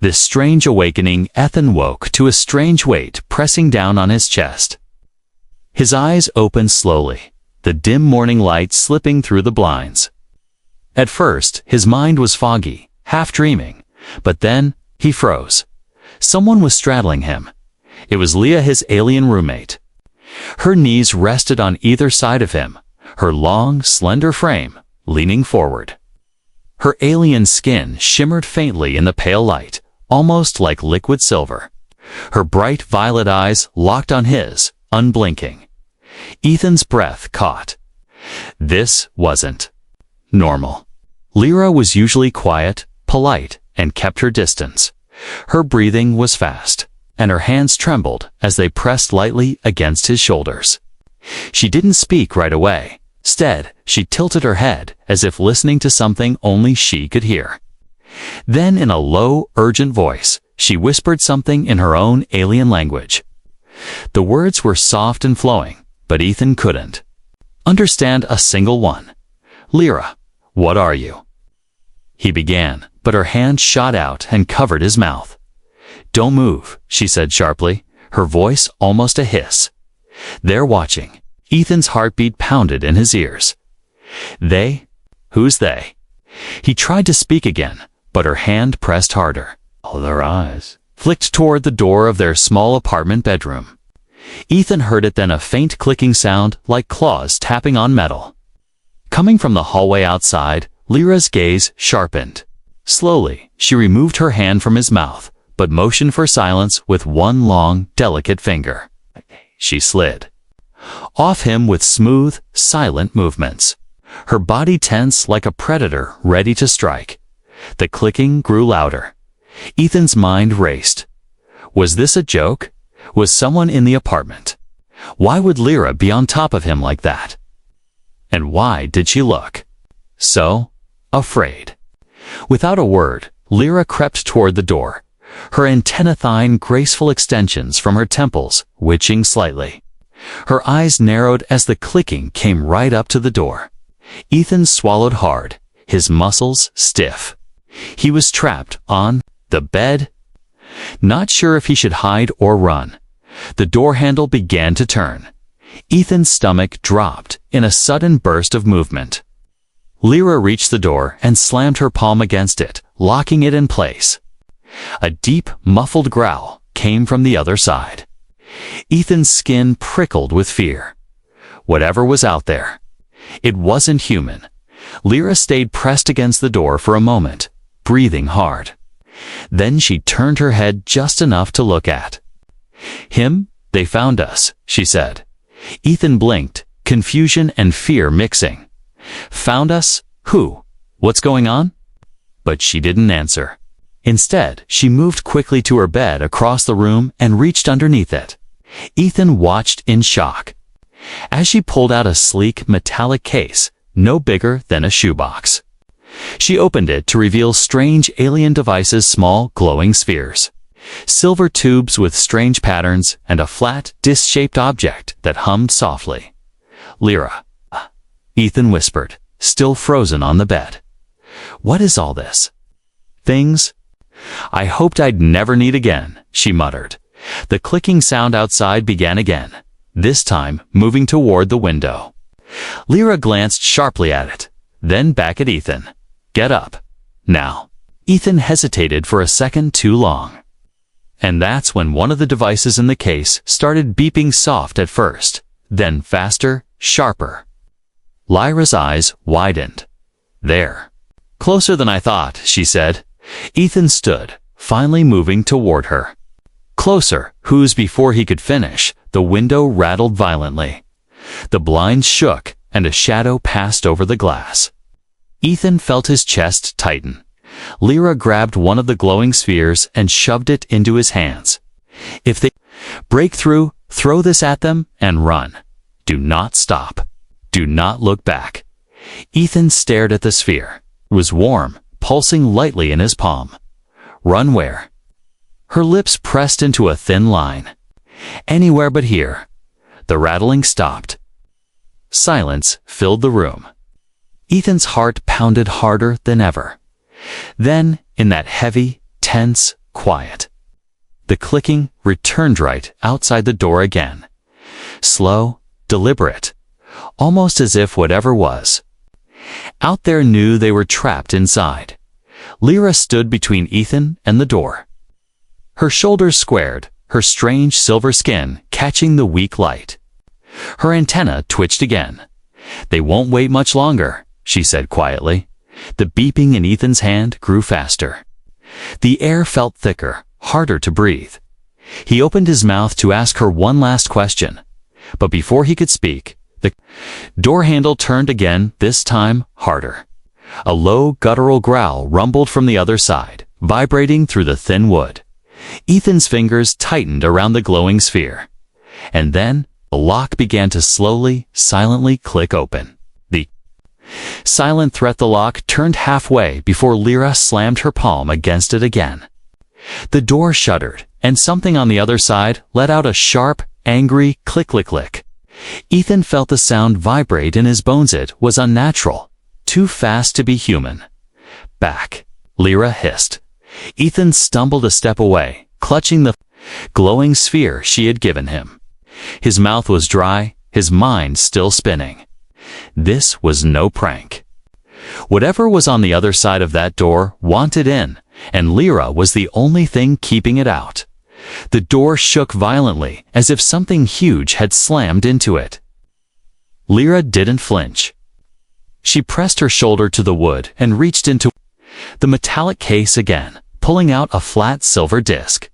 This strange awakening, Ethan woke to a strange weight pressing down on his chest. His eyes opened slowly, the dim morning light slipping through the blinds. At first, his mind was foggy, half dreaming, but then he froze. Someone was straddling him. It was Leah, his alien roommate. Her knees rested on either side of him, her long, slender frame leaning forward. Her alien skin shimmered faintly in the pale light, almost like liquid silver. Her bright violet eyes locked on his, unblinking. Ethan's breath caught. This wasn't normal. Lyra was usually quiet, polite, and kept her distance. Her breathing was fast, and her hands trembled as they pressed lightly against his shoulders. She didn't speak right away. Instead, she tilted her head as if listening to something only she could hear. Then, in a low, urgent voice, she whispered something in her own alien language. The words were soft and flowing, but Ethan couldn't understand a single one. "Lyra, what are you?" he began, but her hand shot out and covered his mouth. "Don't move," she said sharply, her voice almost a hiss. "They're watching." Ethan's heartbeat pounded in his ears. "They? Who's they?" He tried to speak again, but her hand pressed harder. All their eyes flicked toward the door of their small apartment bedroom. Ethan heard it, then a faint clicking sound like claws tapping on metal. Coming from the hallway outside, Lyra's gaze sharpened. Slowly, she removed her hand from his mouth, but motioned for silence with one long, delicate finger. She slid off him with smooth, silent movements, her body tense like a predator ready to strike. The clicking grew louder. Ethan's mind raced. Was this a joke? Was someone in the apartment? Why would Lyra be on top of him like that? And why did she look so afraid? Without a word, Lyra crept toward the door, her antennae graceful extensions from her temples witching slightly. Her eyes narrowed as the clicking came right up to the door. Ethan swallowed hard, his muscles stiff. He was trapped on the bed, not sure if he should hide or run. The door handle began to turn. Ethan's stomach dropped in a sudden burst of movement. Lyra reached the door and slammed her palm against it, locking it in place. A deep, muffled growl came from the other side. Ethan's skin prickled with fear. Whatever was out there, it wasn't human. Lyra stayed pressed against the door for a moment, breathing hard. Then she turned her head just enough to look at him. "They found us," she said. Ethan blinked, confusion and fear mixing. "Found us? Who? What's going on?" But she didn't answer. Instead, she moved quickly to her bed across the room and reached underneath it. Ethan watched in shock. As she pulled out a sleek, metallic case, no bigger than a shoebox. She opened it to reveal strange alien devices, small, glowing spheres, silver tubes with strange patterns, and a flat, disc-shaped object that hummed softly. "Lyra," Ethan whispered, still frozen on the bed. "What is all this? Things I hoped I'd never need again," she muttered. The clicking sound outside began again, this time moving toward the window. Lyra glanced sharply at it, then back at Ethan. "Get up. Now." Ethan hesitated for a second too long. And that's when one of the devices in the case started beeping, soft at first, then faster, sharper. Lyra's eyes widened. "There. Closer than I thought," she said. Ethan stood, finally moving toward her. Closer, whose before he could finish, the window rattled violently. The blinds shook, and a shadow passed over the glass. Ethan felt his chest tighten. Lyra grabbed one of the glowing spheres and shoved it into his hands. "If they break through, throw this at them and run. Do not stop. Do not look back." Ethan stared at the sphere. It was warm, pulsing lightly in his palm. "Run where?" Her lips pressed into a thin line. "Anywhere but here." The rattling stopped. Silence filled the room. Ethan's heart pounded harder than ever. Then, in that heavy, tense, quiet. The clicking returned right outside the door again. Slow, deliberate, almost as if whatever was out there knew they were trapped inside. Lyra stood between Ethan and the door. Her shoulders squared, her strange silver skin catching the weak light. Her antenna twitched again. "They won't wait much longer," she said quietly. The beeping in Ethan's hand grew faster. The air felt thicker, harder to breathe. He opened his mouth to ask her one last question, but before he could speak, the door handle turned again, this time harder. A low, guttural growl rumbled from the other side, vibrating through the thin wood. Ethan's fingers tightened around the glowing sphere. And then, the lock began to slowly, silently click open. The silent threat the lock turned halfway before Lyra slammed her palm against it again. The door shuddered, and something on the other side let out a sharp, angry click-click-click. Ethan felt the sound vibrate in his bones. It was unnatural, too fast to be human. "Back," Lyra hissed. Ethan stumbled a step away, clutching the glowing sphere she had given him. His mouth was dry, his mind still spinning. This was no prank. Whatever was on the other side of that door wanted in, and Lyra was the only thing keeping it out. The door shook violently, as if something huge had slammed into it. Lyra didn't flinch. She pressed her shoulder to the wood and reached into the metallic case again, pulling out a flat silver disc.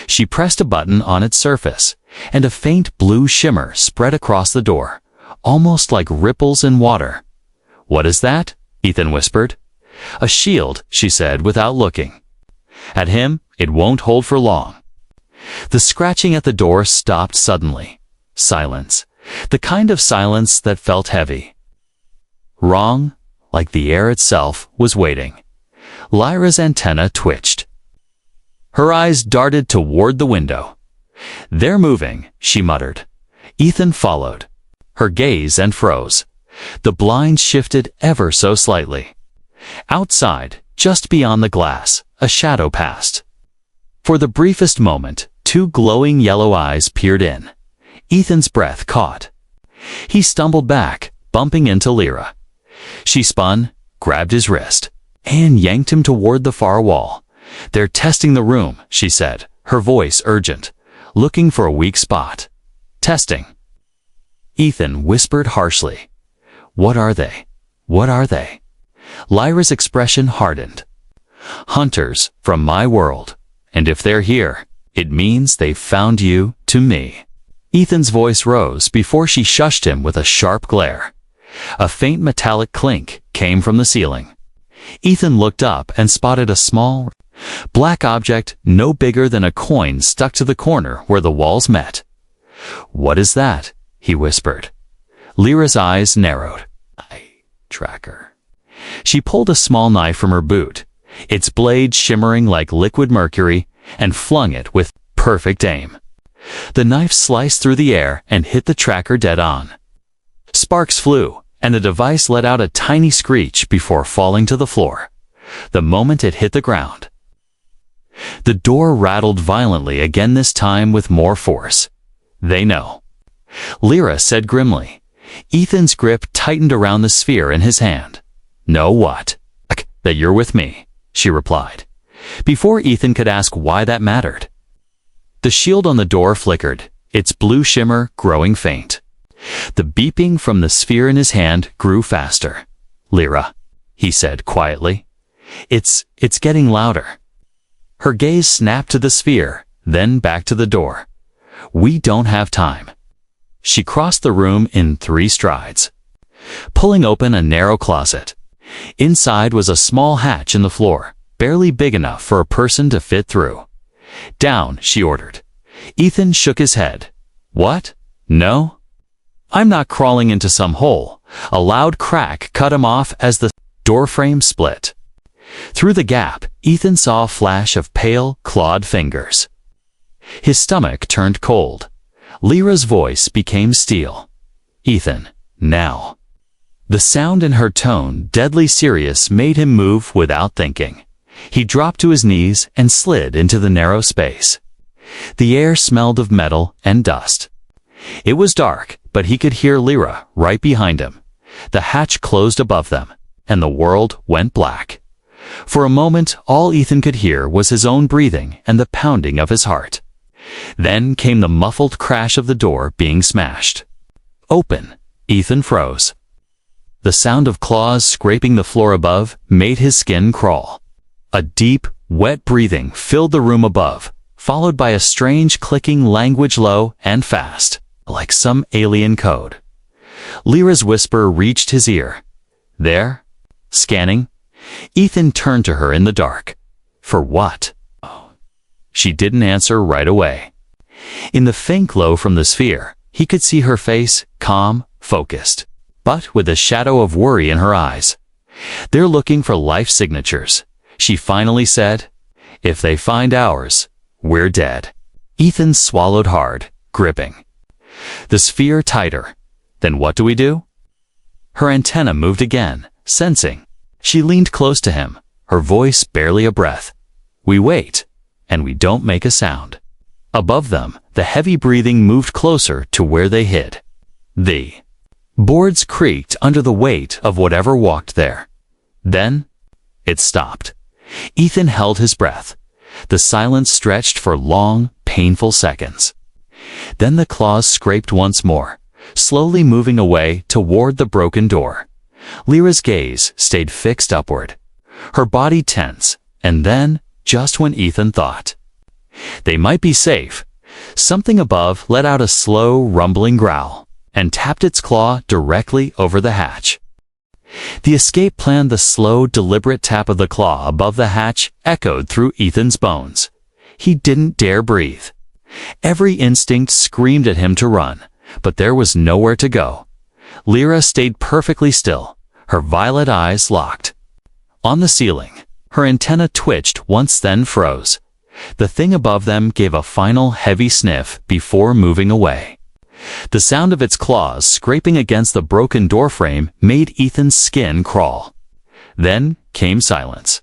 She pressed a button on its surface, and a faint blue shimmer spread across the door, almost like ripples in water. "What is that?" Ethan whispered. "A shield," she said without looking at him. "It won't hold for long." The scratching at the door stopped suddenly. Silence. The kind of silence that felt heavy. Wrong, like the air itself was waiting. Lyra's antenna twitched. Her eyes darted toward the window. "They're moving," she muttered. Ethan followed. Her gaze and froze. The blinds shifted ever so slightly. Outside, just beyond the glass, a shadow passed. For the briefest moment, two glowing yellow eyes peered in. Ethan's breath caught. He stumbled back, bumping into Lyra. She spun, grabbed his wrist, and yanked him toward the far wall. "They're testing the room," she said, her voice urgent, "looking for a weak spot." "Testing?" Ethan whispered harshly. "What are they? What are they?" Lyra's expression hardened. "Hunters from my world, and if they're here, it means they've found you to me." Ethan's voice rose before she shushed him with a sharp glare. A faint metallic clink came from the ceiling. Ethan looked up and spotted a small, black object no bigger than a coin stuck to the corner where the walls met. "What is that?" he whispered. Lyra's eyes narrowed. "Tracker." She pulled a small knife from her boot, its blade shimmering like liquid mercury, and flung it with perfect aim. The knife sliced through the air and hit the tracker dead on. Sparks flew, and the device let out a tiny screech before falling to the floor. The moment it hit the ground, the door rattled violently again, this time with more force. "They know," Lyra said grimly. Ethan's grip tightened around the sphere in his hand. "Know what?" "That you're with me," she replied, before Ethan could ask why that mattered. The shield on the door flickered, its blue shimmer growing faint. The beeping from the sphere in his hand grew faster. "Lyra," he said quietly. It's getting louder." Her gaze snapped to the sphere, then back to the door. "We don't have time." She crossed the room in 3 strides, pulling open a narrow closet. Inside was a small hatch in the floor, barely big enough for a person to fit through. "Down," she ordered. Ethan shook his head. "What? No? I'm not crawling into some hole." A loud crack cut him off as the doorframe split. Through the gap, Ethan saw a flash of pale, clawed fingers. His stomach turned cold. Lyra's voice became steel. "Ethan, now." The sound in her tone, deadly serious, made him move without thinking. He dropped to his knees and slid into the narrow space. The air smelled of metal and dust. It was dark, but he could hear Lyra right behind him. The hatch closed above them, and the world went black. For a moment, all Ethan could hear was his own breathing and the pounding of his heart. Then came the muffled crash of the door being smashed. Open. Ethan froze. The sound of claws scraping the floor above made his skin crawl. A deep, wet breathing filled the room above, followed by a strange clicking language low and fast, like some alien code. Lyra's whisper reached his ear. There? Scanning? Ethan turned to her in the dark. For what? She didn't answer right away. In the faint glow from the sphere, he could see her face, calm, focused, but with a shadow of worry in her eyes. They're looking for life signatures, she finally said. If they find ours, we're dead. Ethan swallowed hard, gripping. The sphere tighter. Then what do we do? Her antenna moved again, sensing. She leaned close to him, her voice barely a breath. We wait, and we don't make a sound. Above them, the heavy breathing moved closer to where they hid. The boards creaked under the weight of whatever walked there. Then, it stopped. Ethan held his breath. The silence stretched for long, painful seconds. Then the claws scraped once more, slowly moving away toward the broken door. Lyra's gaze stayed fixed upward, her body tense, and then, just when Ethan thought they might be safe, something above let out a slow, rumbling growl and tapped its claw directly over the hatch. The escape plan, the slow, deliberate tap of the claw above the hatch echoed through Ethan's bones. He didn't dare breathe. Every instinct screamed at him to run, but there was nowhere to go. Lyra stayed perfectly still, her violet eyes locked. On the ceiling, her antenna twitched once then froze. The thing above them gave a final heavy sniff before moving away. The sound of its claws scraping against the broken doorframe made Ethan's skin crawl. Then came silence.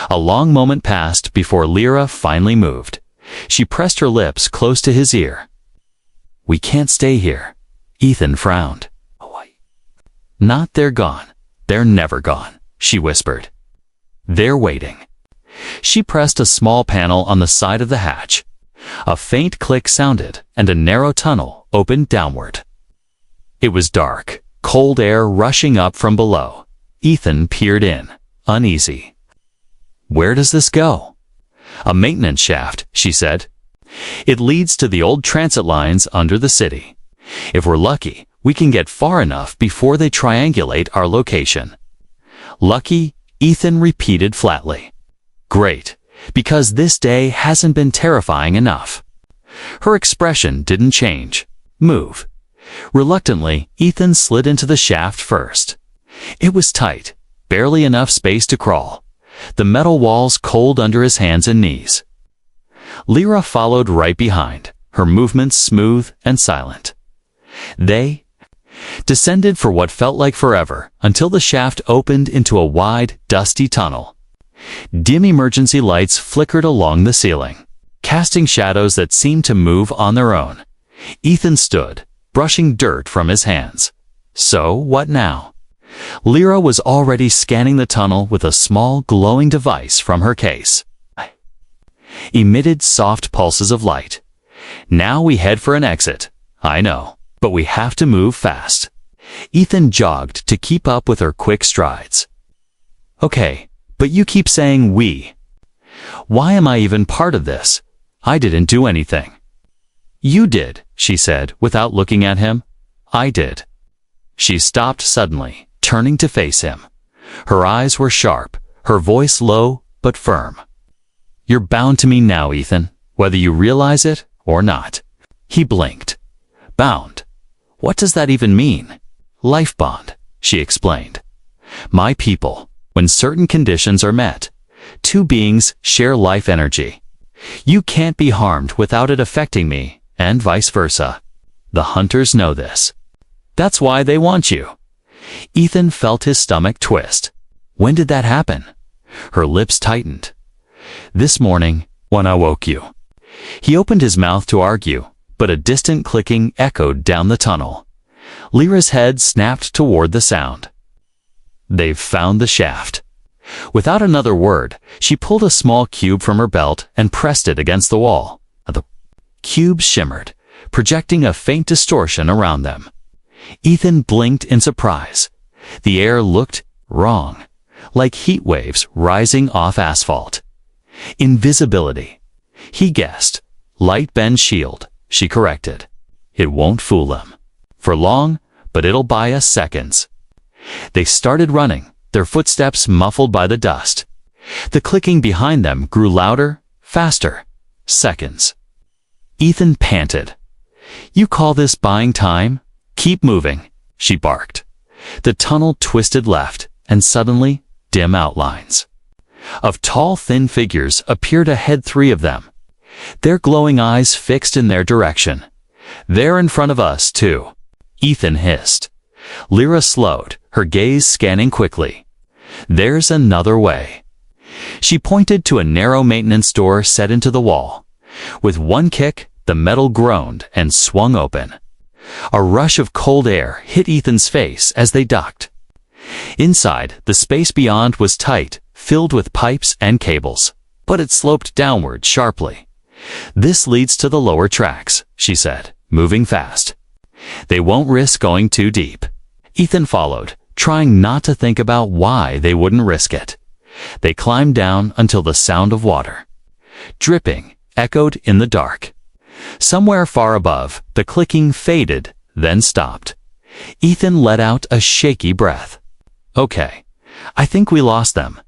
A long moment passed before Lyra finally moved. She pressed her lips close to his ear. We can't stay here. Ethan frowned. Not they're gone. They're never gone, she whispered. They're waiting. She pressed a small panel on the side of the hatch. A faint click sounded, and a narrow tunnel opened downward. It was dark, cold air rushing up from below. Ethan peered in, uneasy. Where does this go? A maintenance shaft, she said. It leads to the old transit lines under the city. If we're lucky, we can get far enough before they triangulate our location. Lucky, Ethan repeated flatly. Great, because this day hasn't been terrifying enough. Her expression didn't change. Move. Reluctantly, Ethan slid into the shaft first. It was tight, barely enough space to crawl. The metal walls cold under his hands and knees. Lyra followed right behind, her movements smooth and silent. They descended for what felt like forever until the shaft opened into a wide, dusty tunnel. Dim emergency lights flickered along the ceiling, casting shadows that seemed to move on their own. Ethan stood, brushing dirt from his hands. So, what now? Lyra was already scanning the tunnel with a small, glowing device from her case. Emitted soft pulses of light. Now we head for an exit. I know, but we have to move fast. Ethan jogged to keep up with her quick strides. Okay, but you keep saying we. Why am I even part of this? I didn't do anything. You did, she said, without looking at him. I did. She stopped suddenly, turning to face him. Her eyes were sharp, her voice low but firm. You're bound to me now, Ethan, whether you realize it or not. He blinked. Bound. What does that even mean? Life bond, she explained. My people, when certain conditions are met. Two beings share life energy. You can't be harmed without it affecting me, and vice versa. The hunters know this. That's why they want you. Ethan felt his stomach twist. When did that happen? Her lips tightened. This morning, when I woke you. He opened his mouth to argue, but a distant clicking echoed down the tunnel. Lyra's head snapped toward the sound. They've found the shaft. Without another word, she pulled a small cube from her belt and pressed it against the wall. The cube shimmered, projecting a faint distortion around them. Ethan blinked in surprise. The air looked wrong, like heat waves rising off asphalt. Invisibility. He guessed. Light bend shield, she corrected. It won't fool them. For long, but it'll buy us seconds. They started running, their footsteps muffled by the dust. The clicking behind them grew louder, faster. Seconds. Ethan panted. You call this buying time? Keep moving, she barked. The tunnel twisted left, and suddenly, dim outlines of tall, thin figures appeared ahead, 3 of them. Their glowing eyes fixed in their direction. They're in front of us, too, Ethan hissed. Lyra slowed, her gaze scanning quickly. There's another way. She pointed to a narrow maintenance door set into the wall. With one kick, the metal groaned and swung open. A rush of cold air hit Ethan's face as they ducked. Inside, the space beyond was tight, filled with pipes and cables, but it sloped downward sharply. This leads to the lower tracks, she said, moving fast. They won't risk going too deep. Ethan followed, trying not to think about why they wouldn't risk it. They climbed down until the sound of water, dripping, echoed in the dark. Somewhere far above, the clicking faded, then stopped. Ethan let out a shaky breath. Okay, I think we lost them.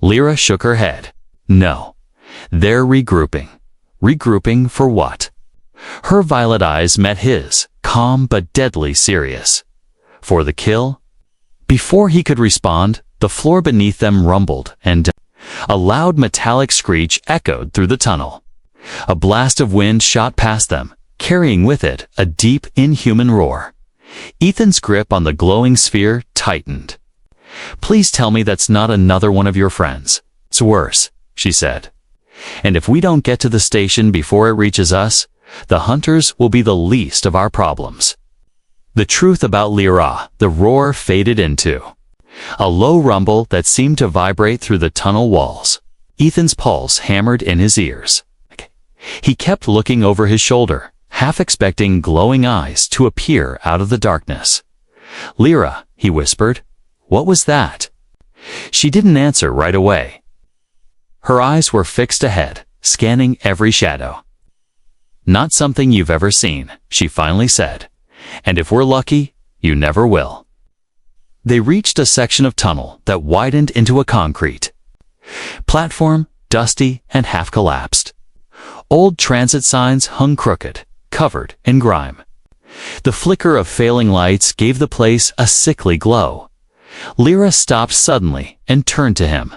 Lyra shook her head. No. They're regrouping. Regrouping for what? Her violet eyes met his, calm but deadly serious. For the kill? Before he could respond, the floor beneath them rumbled, and a loud metallic screech echoed through the tunnel. A blast of wind shot past them, carrying with it a deep, inhuman roar. Ethan's grip on the glowing sphere tightened. Please tell me that's not another one of your friends. It's worse, she said. And if we don't get to the station before it reaches us, the hunters will be the least of our problems. The truth about Lyra, the roar faded into a low rumble that seemed to vibrate through the tunnel walls. Ethan's pulse hammered in his ears. He kept looking over his shoulder, half expecting glowing eyes to appear out of the darkness. Lyra, he whispered. What was that? She didn't answer right away. Her eyes were fixed ahead, scanning every shadow. Not something you've ever seen, she finally said. And if we're lucky, you never will. They reached a section of tunnel that widened into a concrete platform, dusty and half collapsed. Old transit signs hung crooked, covered in grime. The flicker of failing lights gave the place a sickly glow. Lyra stopped suddenly and turned to him.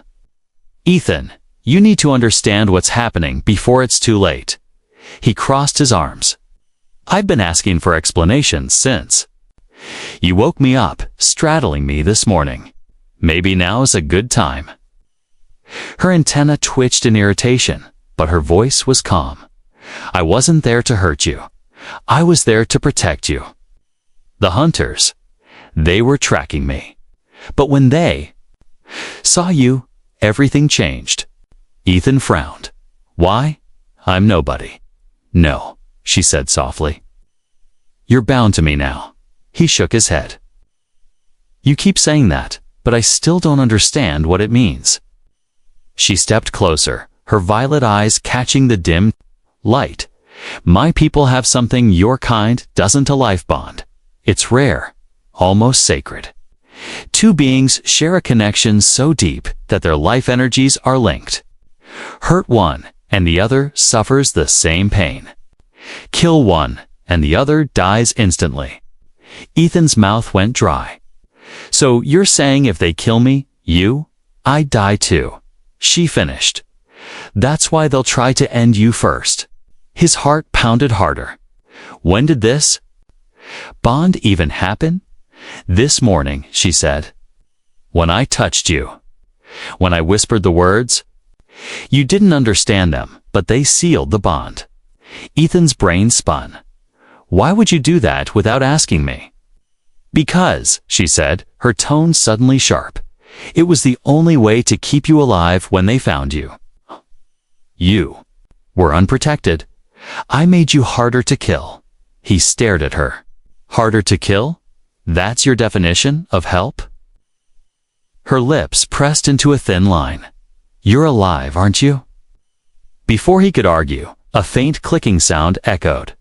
Ethan, you need to understand what's happening before it's too late. He crossed his arms. I've been asking for explanations since. You woke me up, straddling me this morning. Maybe now's a good time. Her antenna twitched in irritation, but her voice was calm. I wasn't there to hurt you. I was there to protect you. The hunters, they were tracking me. But when they saw you, everything changed. Ethan frowned. Why? I'm nobody. No, she said softly. You're bound to me now. He shook his head. You keep saying that, but I still don't understand what it means. She stepped closer, her violet eyes catching the dim light. My people have something your kind doesn't, a life bond. It's rare, almost sacred. Two beings share a connection so deep that their life energies are linked. Hurt one, and the other suffers the same pain. Kill one, and the other dies instantly. Ethan's mouth went dry. So you're saying if they kill me, I die too. She finished. That's why they'll try to end you first. His heart pounded harder. When did this bond even happen? This morning, she said. When I touched you. When I whispered the words. You didn't understand them, but they sealed the bond. Ethan's brain spun. Why would you do that without asking me? Because, she said, her tone suddenly sharp. It was the only way to keep you alive when they found you. You were unprotected. I made you harder to kill. He stared at her. Harder to kill? That's your definition of help? Her lips pressed into a thin line. You're alive, aren't you? Before he could argue, a faint clicking sound echoed.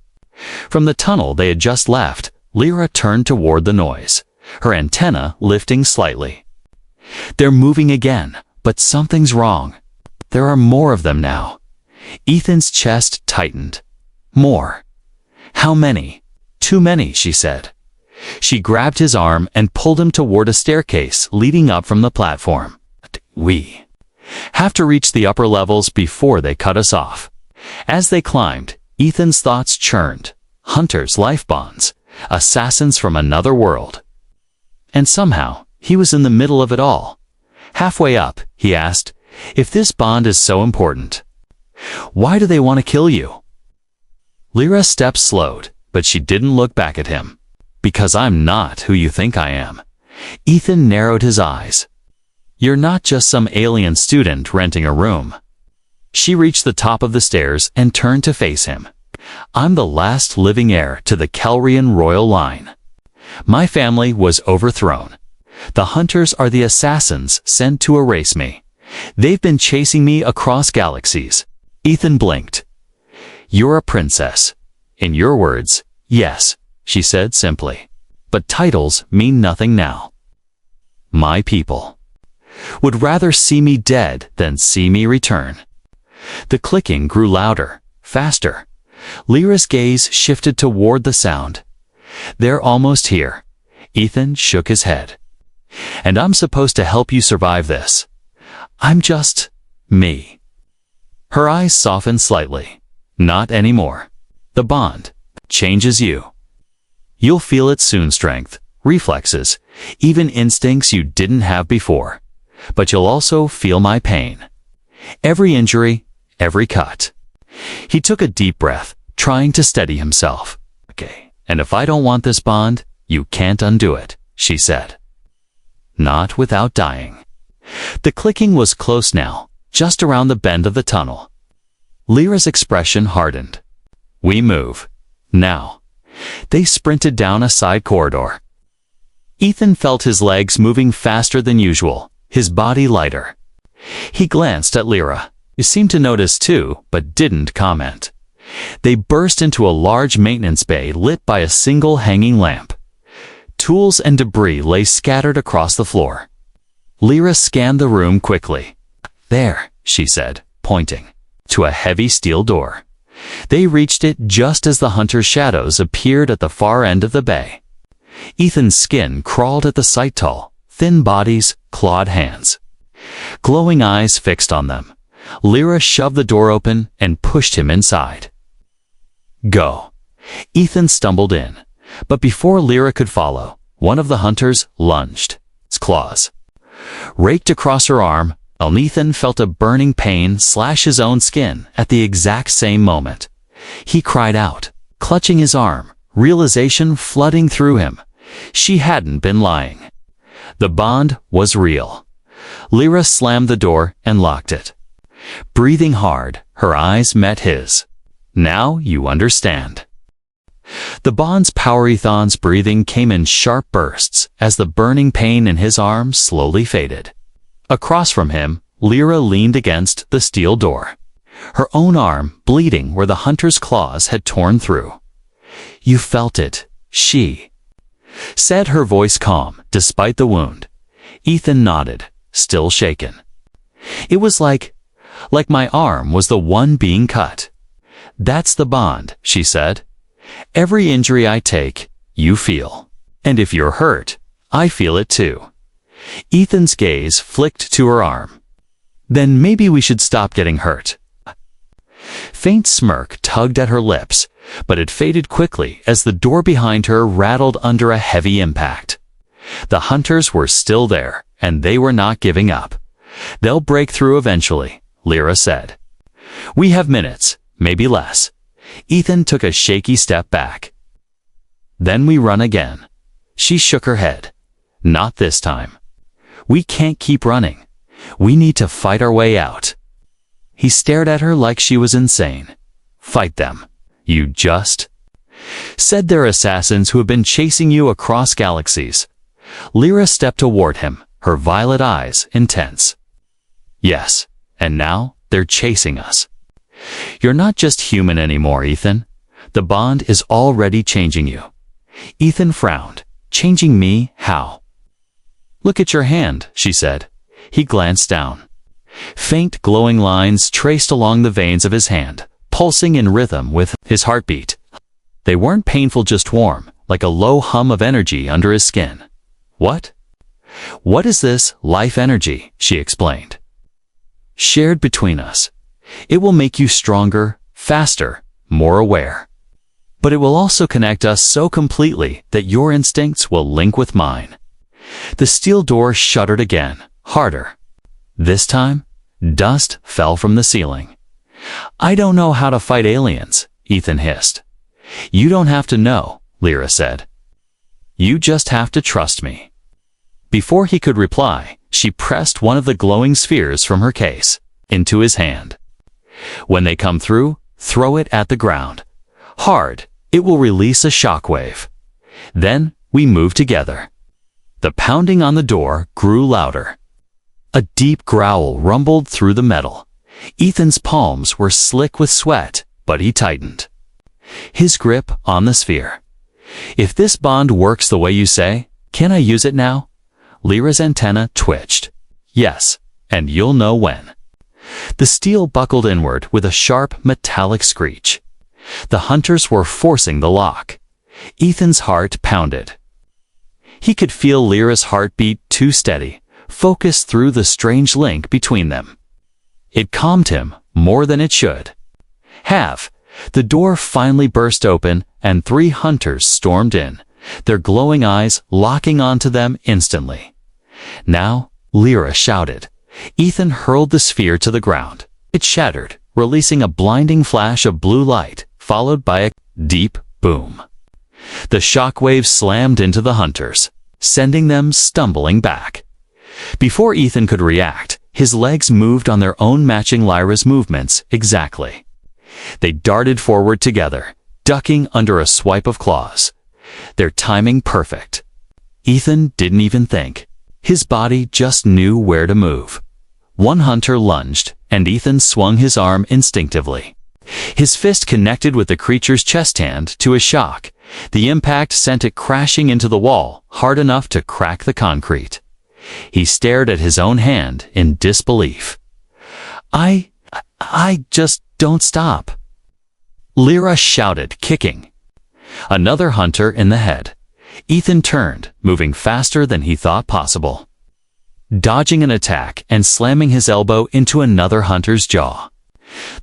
From the tunnel they had just left, Lyra turned toward the noise, her antenna lifting slightly. They're moving again, but something's wrong. There are more of them now. Ethan's chest tightened. More. How many? Too many, she said. She grabbed his arm and pulled him toward a staircase leading up from the platform. We have to reach the upper levels before they cut us off. As they climbed, Ethan's thoughts churned. Hunters' life bonds. Assassins from another world. And somehow, he was in the middle of it all. Halfway up, he asked, if this bond is so important, why do they want to kill you? Lyra's steps slowed, but she didn't look back at him. Because I'm not who you think I am. Ethan narrowed his eyes. You're not just some alien student renting a room. She reached the top of the stairs and turned to face him. I'm the last living heir to the Kelrian royal line. My family was overthrown. The hunters are the assassins sent to erase me. They've been chasing me across galaxies. Ethan blinked. You're a princess. In your words, yes, she said simply. But titles mean nothing now. My people would rather see me dead than see me return. The clicking grew louder, faster. Lyra's gaze shifted toward the sound. They're almost here. Ethan shook his head. And I'm supposed to help you survive this. I'm just me. Her eyes softened slightly. Not anymore. The bond changes you. You'll feel it soon, strength, reflexes, even instincts you didn't have before. But you'll also feel my pain. Every injury, every cut. He took a deep breath, trying to steady himself. Okay, and if I don't want this bond, you can't undo it, she said. Not without dying. The clicking was close now, just around the bend of the tunnel. Lyra's expression hardened. We move. Now. They sprinted down a side corridor. Ethan felt his legs moving faster than usual, his body lighter. He glanced at Lyra. You seemed to notice too, but didn't comment. They burst into a large maintenance bay lit by a single hanging lamp. Tools and debris lay scattered across the floor. Lyra scanned the room quickly. There, she said, pointing to a heavy steel door. They reached it just as the hunter's shadows appeared at the far end of the bay. Ethan's skin crawled at the sight. Tall, thin bodies, clawed hands. Glowing eyes fixed on them. Lyra shoved the door open and pushed him inside. Go. Ethan stumbled in, but before Lyra could follow, one of the hunters lunged. Its claws raked across her arm, and Ethan felt a burning pain slash his own skin at the exact same moment. He cried out, clutching his arm, realization flooding through him. She hadn't been lying. The bond was real. Lyra slammed the door and locked it. Breathing hard, her eyes met his. Now you understand. The bond's power. Ethan's breathing came in sharp bursts as the burning pain in his arm slowly faded. Across from him, Lyra leaned against the steel door, her own arm bleeding where the hunter's claws had torn through. You felt it, she said, her voice calm despite the wound. Ethan nodded, still shaken. It was like my arm was the one being cut. That's the bond, she said. Every injury I take, you feel. And if you're hurt, I feel it too. Ethan's gaze flicked to her arm. Then maybe we should stop getting hurt. Faint smirk tugged at her lips, but it faded quickly as the door behind her rattled under a heavy impact. The hunters were still there, and they were not giving up. They'll break through eventually, Lyra said. We have minutes, maybe less. Ethan took a shaky step back. Then we run again. She shook her head. Not this time. We can't keep running. We need to fight our way out. He stared at her like she was insane. Fight them. You just said they're assassins who have been chasing you across galaxies. Lyra stepped toward him, her violet eyes intense. Yes, and now they're chasing us. You're not just human anymore, Ethan. The bond is already changing you. Ethan frowned. Changing me? How? Look at your hand, she said. He glanced down. Faint glowing lines traced along the veins of his hand, pulsing in rhythm with his heartbeat. They weren't painful, just warm, like a low hum of energy under his skin. What? What is this life energy? She explained. Shared between us. It will make you stronger, faster, more aware. But it will also connect us so completely that your instincts will link with mine. The steel door shuddered again, harder. This time, dust fell from the ceiling. I don't know how to fight aliens, Ethan hissed. You don't have to know, Lyra said. You just have to trust me. Before he could reply, she pressed one of the glowing spheres from her case into his hand. When they come through, throw it at the ground. Hard, it will release a shockwave. Then we move together. The pounding on the door grew louder. A deep growl rumbled through the metal. Ethan's palms were slick with sweat, but he tightened his grip on the sphere. If this bond works the way you say, can I use it now? Lyra's antenna twitched. Yes, and you'll know when. The steel buckled inward with a sharp, metallic screech. The hunters were forcing the lock. Ethan's heart pounded. He could feel Lyra's heartbeat too steady, focused through the strange link between them. It calmed him more than it should. The door finally burst open and 3 hunters stormed in, their glowing eyes locking onto them instantly. Now, Lyra shouted. Ethan hurled the sphere to the ground. It shattered, releasing a blinding flash of blue light, followed by a deep boom. The shockwaves slammed into the hunters, sending them stumbling back. Before Ethan could react, his legs moved on their own, matching Lyra's movements exactly. They darted forward together, ducking under a swipe of claws. Their timing perfect. Ethan didn't even think. His body just knew where to move. One hunter lunged, and Ethan swung his arm instinctively. His fist connected with the creature's chest hand to a shock. The impact sent it crashing into the wall, hard enough to crack the concrete. He stared at his own hand in disbelief. I just don't stop. Lyra shouted, kicking another hunter in the head. Ethan turned, moving faster than he thought possible, dodging an attack and slamming his elbow into another hunter's jaw.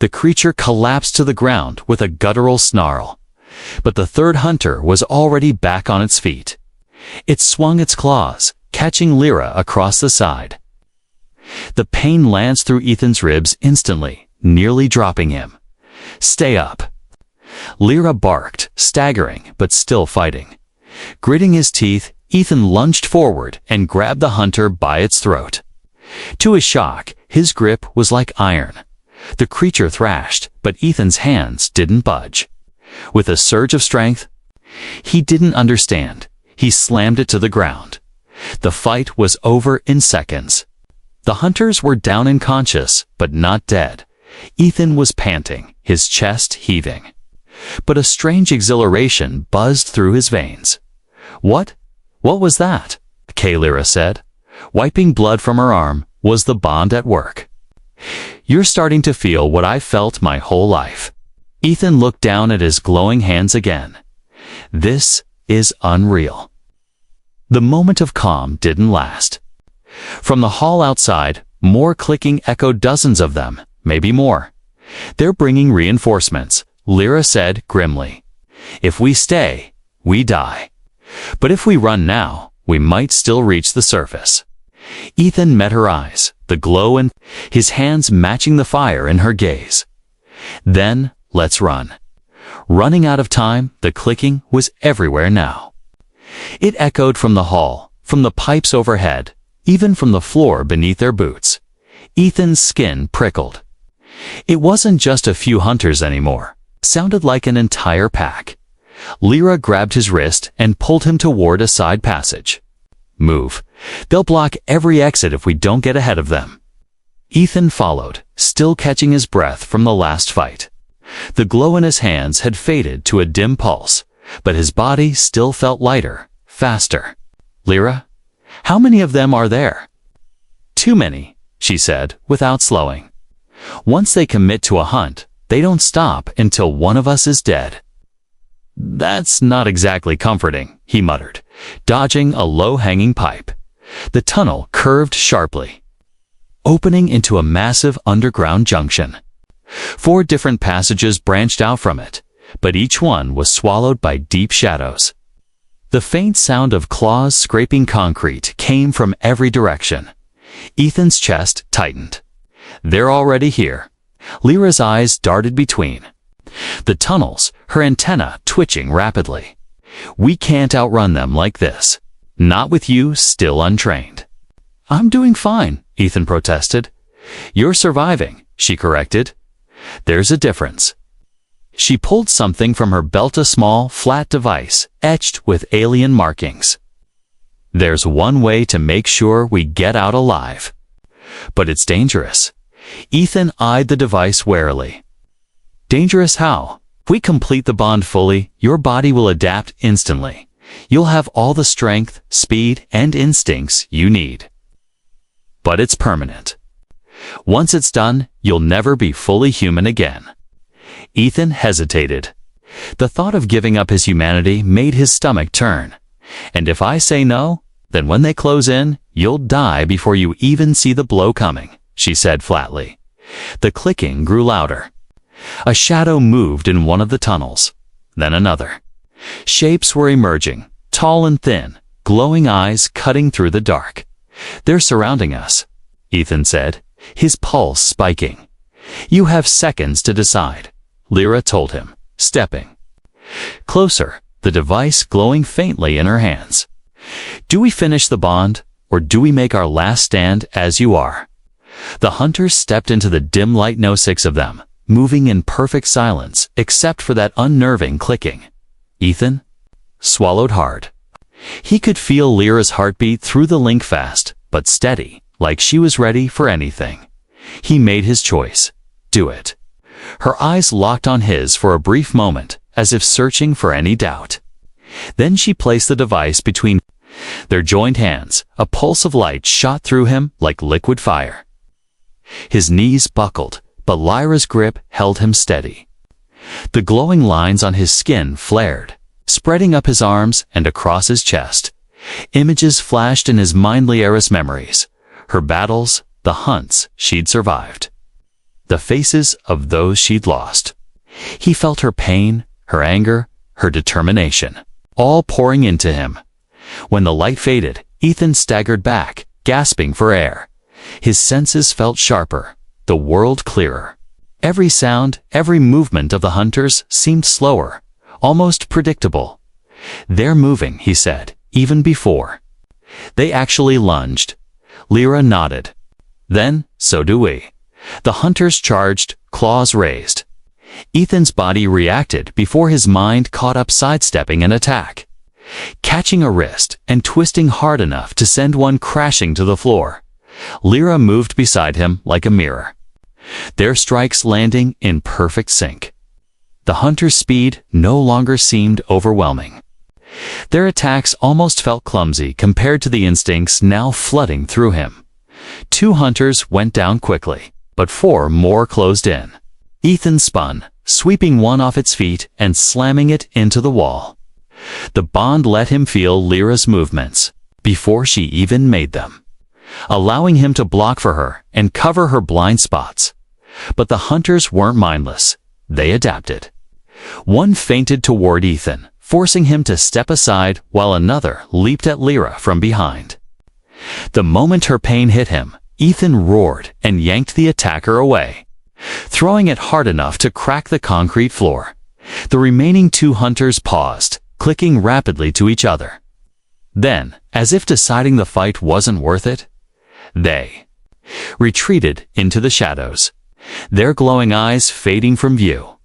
The creature collapsed to the ground with a guttural snarl, but the third hunter was already back on its feet. It swung its claws, catching Lyra across the side. The pain lanced through Ethan's ribs instantly, nearly dropping him. Stay up. Lyra barked, staggering but still fighting. Gritting his teeth, Ethan lunged forward and grabbed the hunter by its throat. To his shock, his grip was like iron. The creature thrashed, but Ethan's hands didn't budge. With a surge of strength, he didn't understand. He slammed it to the ground. The fight was over in seconds. The hunters were down and conscious, but not dead. Ethan was panting, his chest heaving. But a strange exhilaration buzzed through his veins. What was that? Lyra said. Wiping blood from her arm, was the bond at work. You're starting to feel what I've felt my whole life. Ethan looked down at his glowing hands again. This is unreal. The moment of calm didn't last. From the hall outside, more clicking echoed, dozens of them, maybe more. They're bringing reinforcements, Lyra said grimly. If we stay, we die. But if we run now, we might still reach the surface. Ethan met her eyes, the glow in his hands matching the fire in her gaze. Then, let's run. Running out of time, the clicking was everywhere now. It echoed from the hall, from the pipes overhead, even from the floor beneath their boots. Ethan's skin prickled. It wasn't just a few hunters anymore. It sounded like an entire pack. Lyra grabbed his wrist and pulled him toward a side passage. Move. They'll block every exit if we don't get ahead of them. Ethan followed, still catching his breath from the last fight. The glow in his hands had faded to a dim pulse, but his body still felt lighter, faster. Lyra, how many of them are there? Too many, she said, without slowing. Once they commit to a hunt, they don't stop until one of us is dead. That's not exactly comforting, he muttered, dodging a low-hanging pipe. The tunnel curved sharply, opening into a massive underground junction. 4 different passages branched out from it, but each one was swallowed by deep shadows. The faint sound of claws scraping concrete came from every direction. Ethan's chest tightened. They're already here. Lyra's eyes darted between the tunnels, her antenna twitching rapidly. We can't outrun them like this. Not with you still untrained. I'm doing fine, Ethan protested. You're surviving, she corrected. There's a difference. She pulled something from her belt, a small, flat device, etched with alien markings. There's one way to make sure we get out alive. But it's dangerous. Ethan eyed the device warily. Dangerous how? If we complete the bond fully, your body will adapt instantly. You'll have all the strength, speed, and instincts you need. But it's permanent. Once it's done, you'll never be fully human again. Ethan hesitated. The thought of giving up his humanity made his stomach turn. And if I say no, then when they close in, you'll die before you even see the blow coming, she said flatly. The clicking grew louder. A shadow moved in one of the tunnels, then another. Shapes were emerging, tall and thin, glowing eyes cutting through the dark. They're surrounding us, Ethan said, his pulse spiking. You have seconds to decide, Lyra told him, stepping closer, the device glowing faintly in her hands. Do we finish the bond, or do we make our last stand as you are? The hunters stepped into the dim light, no 6 of them, moving in perfect silence except for that unnerving clicking. Ethan swallowed hard. He could feel Lyra's heartbeat through the link, fast but steady, like she was ready for anything. He made his choice. Do it. Her eyes locked on his for a brief moment, as if searching for any doubt. Then she placed the device between their joined hands. A pulse of light shot through him like liquid fire. His knees buckled, but Lyra's grip held him steady. The glowing lines on his skin flared, spreading up his arms and across his chest. Images flashed in his mind, Lyra's memories, her battles, the hunts she'd survived, the faces of those she'd lost. He felt her pain, her anger, her determination, all pouring into him. When the light faded, Ethan staggered back, gasping for air. His senses felt sharper, the world clearer. Every sound, every movement of the hunters seemed slower, almost predictable. They're moving, he said, even before they actually lunged. Lyra nodded. Then, so do we. The hunters charged, claws raised. Ethan's body reacted before his mind caught up, sidestepping an attack, catching a wrist and twisting hard enough to send one crashing to the floor. Lyra moved beside him like a mirror, their strikes landing in perfect sync. The hunter's speed no longer seemed overwhelming. Their attacks almost felt clumsy compared to the instincts now flooding through him. 2 hunters went down quickly, but 4 more closed in. Ethan spun, sweeping one off its feet and slamming it into the wall. The bond let him feel Lyra's movements before she even made them, allowing him to block for her and cover her blind spots. But the hunters weren't mindless. They adapted. One feinted toward Ethan, forcing him to step aside, while another leaped at Lyra from behind. The moment her pain hit him, Ethan roared and yanked the attacker away, throwing it hard enough to crack the concrete floor. The remaining two hunters paused, clicking rapidly to each other. Then, as if deciding the fight wasn't worth it, they retreated into the shadows, their glowing eyes fading from view.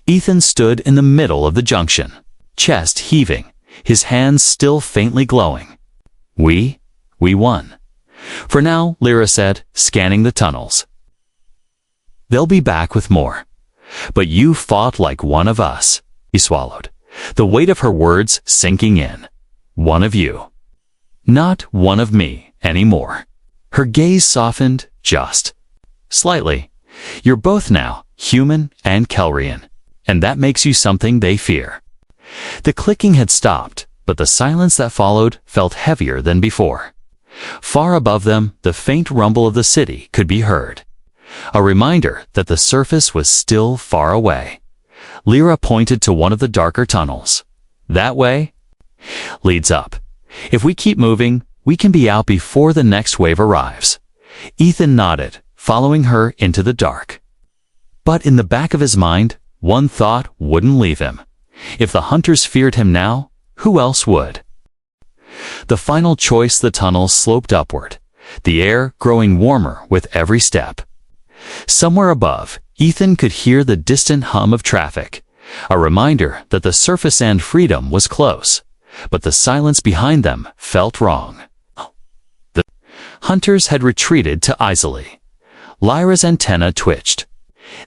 Ethan stood in the middle of the junction, chest heaving, his hands still faintly glowing. We won. For now, Lyra said, scanning the tunnels. They'll be back with more. But you fought like one of us. He swallowed, the weight of her words sinking in. One of you. Not one of me anymore. Her gaze softened just slightly. You're both now human and Kelrian, and that makes you something they fear. The clicking had stopped, but the silence that followed felt heavier than before. Far above them, the faint rumble of the city could be heard, a reminder that the surface was still far away. Lyra pointed to one of the darker tunnels. That way leads up. If we keep moving, we can be out before the next wave arrives. Ethan nodded, following her into the dark. But in the back of his mind, one thought wouldn't leave him. If the hunters feared him now, who else would? The final choice, the tunnel sloped upward, the air growing warmer with every step. Somewhere above, Ethan could hear the distant hum of traffic, a reminder that the surface and freedom was close, but the silence behind them felt wrong. The hunters had retreated to Isley. Lyra's antenna twitched.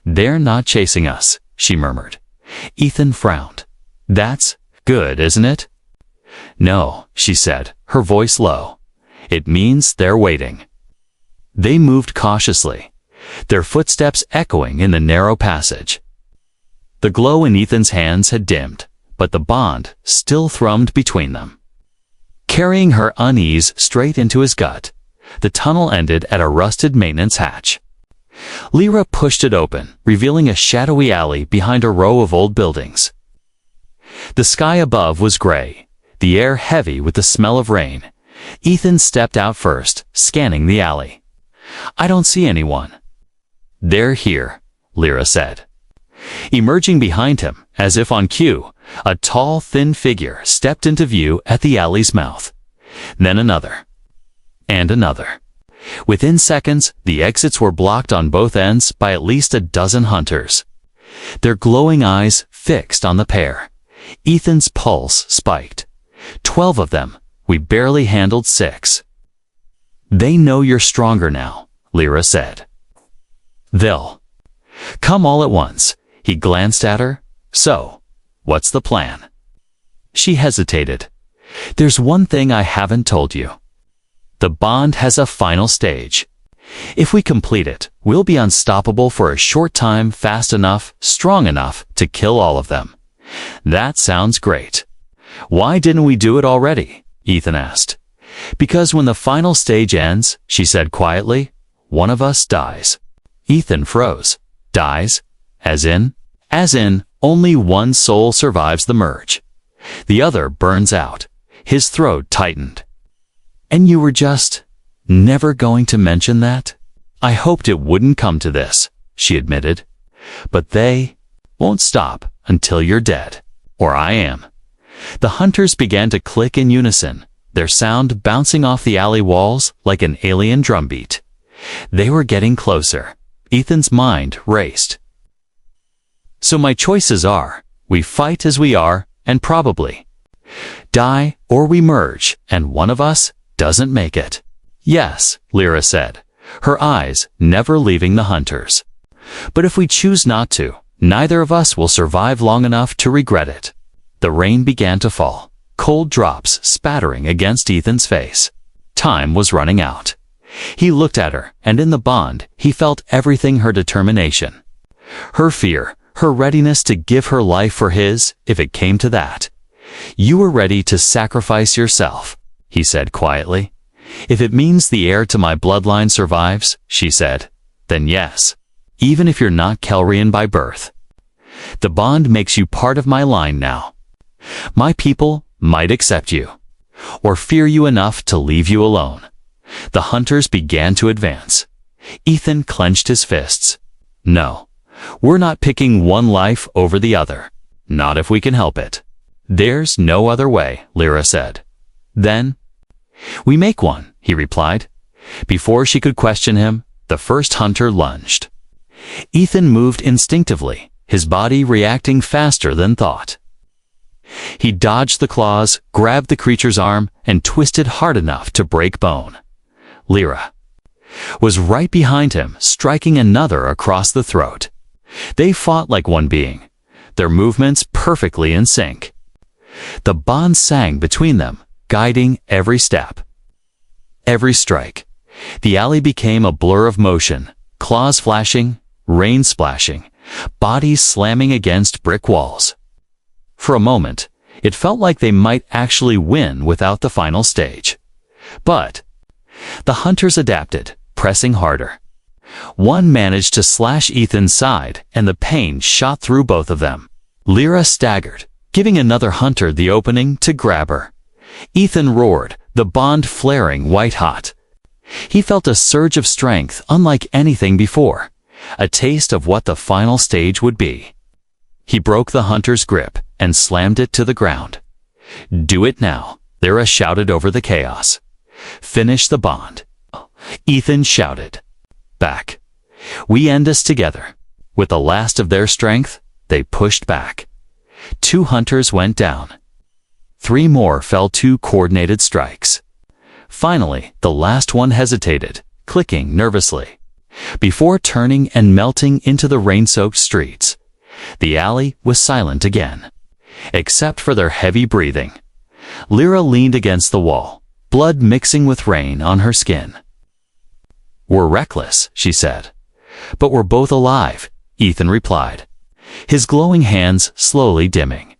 They're not chasing us, she murmured. Ethan frowned. That's good, isn't it? No, she said, her voice low. It means they're waiting. They moved cautiously, their footsteps echoing in the narrow passage. The glow in Ethan's hands had dimmed, but the bond still thrummed between them. Carrying her unease straight into his gut, the tunnel ended at a rusted maintenance hatch. Lyra pushed it open, revealing a shadowy alley behind a row of old buildings. The sky above was gray, the air heavy with the smell of rain. Ethan stepped out first, scanning the alley. I don't see anyone. They're here, Lyra said. Emerging behind him, as if on cue, a tall, thin figure stepped into view at the alley's mouth. Then another. And another. Within seconds, the exits were blocked on both ends by at least a dozen hunters, their glowing eyes fixed on the pair. Ethan's pulse spiked. 12 of them. We barely handled 6. They know you're stronger now, Lyra said. They'll come all at once. He glanced at her. So, what's the plan? She hesitated. There's one thing I haven't told you. The bond has a final stage. If we complete it, we'll be unstoppable for a short time, fast enough, strong enough to kill all of them. That sounds great. Why didn't we do it already? Ethan asked. Because when the final stage ends, she said quietly, one of us dies. Ethan froze. Dies? As in? As in, only one soul survives the merge. The other burns out. His throat tightened. And you were just never going to mention that? I hoped it wouldn't come to this, she admitted. But they won't stop until you're dead. Or I am. The hunters began to click in unison, their sound bouncing off the alley walls like an alien drumbeat. They were getting closer. Ethan's mind raced. So my choices are, we fight as we are, and probably die, or we merge, and one of us doesn't make it. Yes, Lyra said, her eyes never leaving the hunters. But if we choose not to, neither of us will survive long enough to regret it. The rain began to fall, cold drops spattering against Ethan's face. Time was running out. He looked at her, and in the bond, he felt everything: her determination, her fear, her readiness to give her life for his, if it came to that. You were ready to sacrifice yourself, he said quietly. If it means the heir to my bloodline survives, she said, then yes, even if you're not Kelrian by birth. The bond makes you part of my line now. My people might accept you, or fear you enough to leave you alone. The hunters began to advance. Ethan clenched his fists. No, we're not picking one life over the other. Not if we can help it. There's no other way, Lyra said. Then, we make one, he replied. Before she could question him, the first hunter lunged. Ethan moved instinctively, his body reacting faster than thought. He dodged the claws, grabbed the creature's arm, and twisted hard enough to break bone. Lyra was right behind him, striking another across the throat. They fought like one being, their movements perfectly in sync. The bond sang between them, guiding every step. Every strike. The alley became a blur of motion, claws flashing, rain splashing, bodies slamming against brick walls. For a moment, it felt like they might actually win without the final stage. But the hunters adapted, pressing harder. One managed to slash Ethan's side, and the pain shot through both of them. Lyra staggered, giving another hunter the opening to grab her. Ethan roared, the bond flaring white-hot. He felt a surge of strength unlike anything before, a taste of what the final stage would be. He broke the hunter's grip and slammed it to the ground. Do it now, Lyra shouted over the chaos. Finish the bond. Ethan shouted. Back. We end this together. With the last of their strength, they pushed back. 2 hunters went down. 3 more fell 2 coordinated strikes. Finally, the last one hesitated, clicking nervously, before turning and melting into the rain-soaked streets. The alley was silent again, except for their heavy breathing. Lyra leaned against the wall, blood mixing with rain on her skin. We're reckless, she said. But we're both alive, Ethan replied, his glowing hands slowly dimming.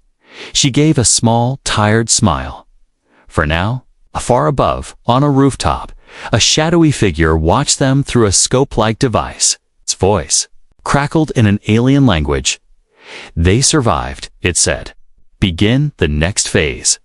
She gave a small, tired smile. For now, far above, on a rooftop, a shadowy figure watched them through a scope-like device. Its voice crackled in an alien language. They survived, it said. Begin the next phase.